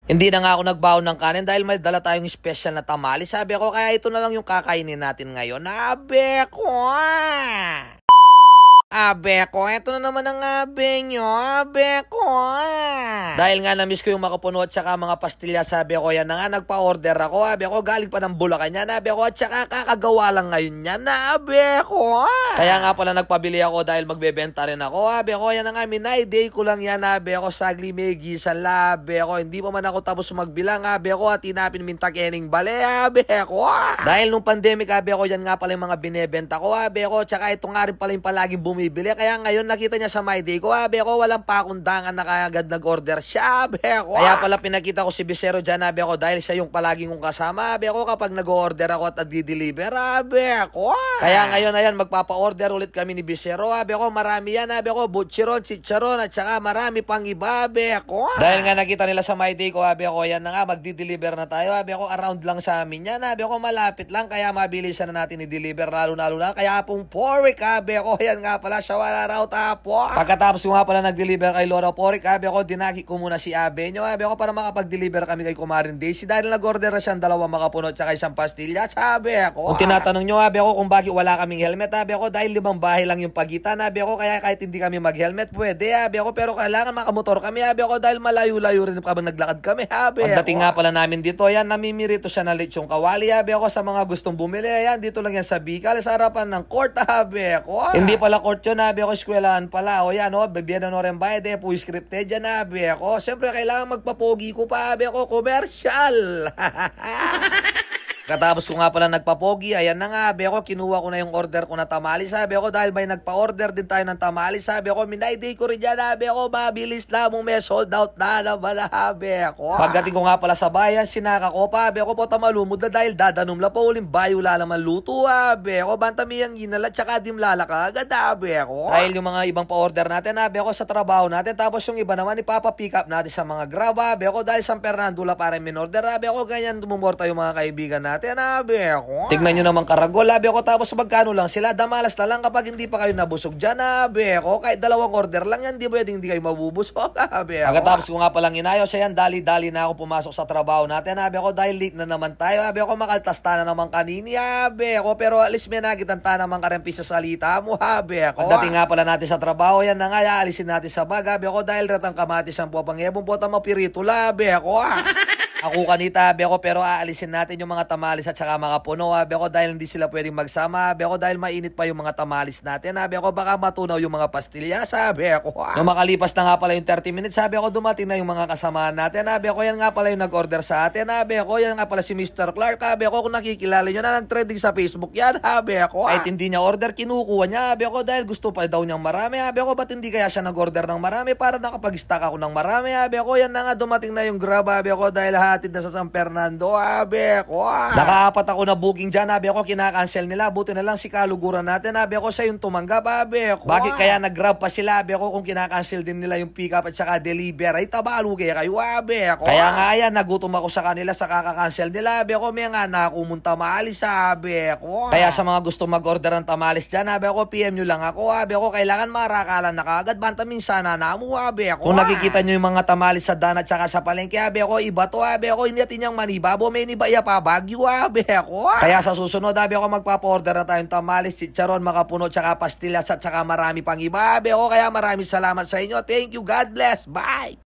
Hindi na nga ako nagbaon ng kanin dahil may dala tayong special na tamales. Sabi ko, kaya ito na lang yung kakainin natin ngayon. Sabi ko, abe ko, eto na naman ang abe nyo, abe ko. Dahil nga na-miss ko yung makapuno at saka mga pastilya, sabi ko, yan na nga, nagpa-order ako, abe ko, galing pa ng Bulacan yan, abe ko, at saka kakagawa lang ngayon yan, abe ko. Kaya nga pala nagpabili ako dahil magbebenta rin ako, abe ko, yan na nga, minay-day ko lang yan, abe ko, sagli may gisan, abe ko, hindi pa man ako tapos magbilang, abe ko, at tinapin mintakening bale, abe ko. Dahil nung pandemic, abe ko, yan nga pala yung mga binebenta ko, abe ko, tsaka ito nga rin pala yung palaging bumibili. Kaya ngayon nakita niya sa My Day ko, abe ko, walang pakundangan na kagad nag-order siya, abe ko. Kaya pala pinakita ko si Bisero dyan, abe ko, dahil siya yung palaging kong kasama, abe ko, kapag nag-order ako at nag-deliver, abe ko. Kaya ngayon, ayan, magpapa-order ulit kami ni Bisero, abe ko, marami yan, abe ko, butchiron, chicharon, at saka marami pang iba, abe ko. Dahil nga nakita nila sa My Day ko, abe ko, yan na nga, magdi-deliver na tayo, abe ko, around lang sa amin yan, abe ko, malapit lang, kaya mabilisan na natin i-deliver, lalo na, kaya pong Porrick, abe ko, yan nga pala, siya wala raw tapo. Pagkatapos ko nga pala nag-deliver kay Laura Porrick, abe ko, dinagi ko muna si abe nyo, abe ko, para makapag-deliver kami kay Kumarin Daisy, dahil nag-order na siyang 2 makapuno at saka 1 pastilya, sabi ko. Kung tinatanong nyo, abe ko, kung bakit wala kaming helmet, abe ko, dahil 5 bahay lang yung pagitan, abe ko, kaya kahit hindi kami mag-helmet, pwede, abe ko, pero kailangan makamotor kami, abe ko, dahil malayo-layo rin kapag naglakad kami, abe ko. Pagdating nga pala namin dito, yan, namimirito siya ng lechong kawali, abe ko, sa mga gustong bumili, yan, dito lang yan sa Bicol, sa harapan ng court, abe ko. Hindi pala court yun, abe ko, eskwelahan pala, o yan, o, bibigyan na rin bayad, full scripted yan, abe ko. Siyempre, kailangan magpapogi ko pa, abe ko, commercial. Katapos ko nga pala nagpapogi, ayan na nga, sabi ko, kinuha ko na yung order ko na tamales, sabi ko, dahil may nagpa-order din tayo ng tamales, sabi ko, minay-day ko rin yan, sabi ko, mabilis na mo, may sold out na naman, sabi ko. Pagdating ko nga pala sa bayan, sinaka ko pa, sabi ko, po tamalumod na dahil dadanum la pa uling bayo lalaman luto, sabi ko, bantamiyang ginala, tsaka dimlala ka agad, sabi ko. Dahil yung mga ibang pa-order natin, sabi ko, sa trabaho natin, tapos yung iba naman, ipapa-pick up natin sa mga grab, sabi ko, dahil San Fernando la para min-order, sabi ko, ganyan dumumorta yung mga kaibigan natin, sabi ko. Tignan nyo naman karagol, sabi ko, tapos magkano lang sila, damalas na lang kapag hindi pa kayo nabusog dyan, sabi ko, kahit 2 order lang yan, di pwedeng hindi kayo mabubusog, sabi ko. Pagkatapos ko nga palang inayos, ayan, dali-dali na ako pumasok sa trabaho natin, sabi ko, dahil late na naman tayo, sabi ko, makaltasta na naman kanini, sabi ko, pero alis may nagitanta naman karempi sa salita mo, sabi ko. Pagdating nga pala natin sa trabaho, yan na nga, alisin natin sa bag, sabi ko, dahil ratang kamatis ang pupangyebong po, mapirito, sabi ko. Ako kanita, abe ko, pero aalisin natin yung mga tamalis at saka mga puno, abe ko, dahil hindi sila pwedeng magsama, abe ko, dahil mainit pa yung mga tamalis natin, abe ko, baka matunaw yung mga pastilya, sabi ko. Nung makalipas na nga pala yung 30 minutes, sabi ko, dumating na yung mga kasamahan natin, abe ko, yan nga pala yung nag-order sa atin, abe ko, yan nga pala si Mr. Clark, abe ko, kung nakikilala nyo na, nag-trending sa Facebook yan, abe ko. Kahit hindi niya order, kinukuha niya, abe ko, dahil gusto pa daw niyang marami, abe ko, ba't hindi kaya siya nag-order ng marami para nakapag-stock ako ng marami, abe ko, yan na nga, dumating na yung grab, abe ko, dahil hatid na sa San Fernando, abe ko. Nakaapat ako na booking dyan, abe ko, kinakancel nila, buti na lang si kaluguran natin, abe ko, siya yung tumanggap, abe ko. Bakit kaya nag-grab pa sila, abe ko, kung kinakancel din nila yung pick up at saka deliver, ay tabalugi kayo, abe ko. Kaya nga yan, nagutom ako sa kanila sa kakakancel nila, abe ko, may nga nakumunta maalis, abe ko. Kaya sa mga gusto mag-order ng tamales dyan, abe ko, PM nyo lang ako, abe ko, kailangan marakalan na kagad, banta minsan na namu, abe ko. Kung nakikita nyo yung mga tamales sa daan at saka sa palengke, abe ko, iba to, abe ko, hindi natin yung manibabo, may nibaya pa bagyo, abe ko. Kaya sa susunod, abe ko, magpapa-order na tayong tamales, chicharon, makapuno, tsaka pastillas at tsaka marami pang iba, abe ko, kaya maraming salamat sa inyo. Thank you, God bless, bye!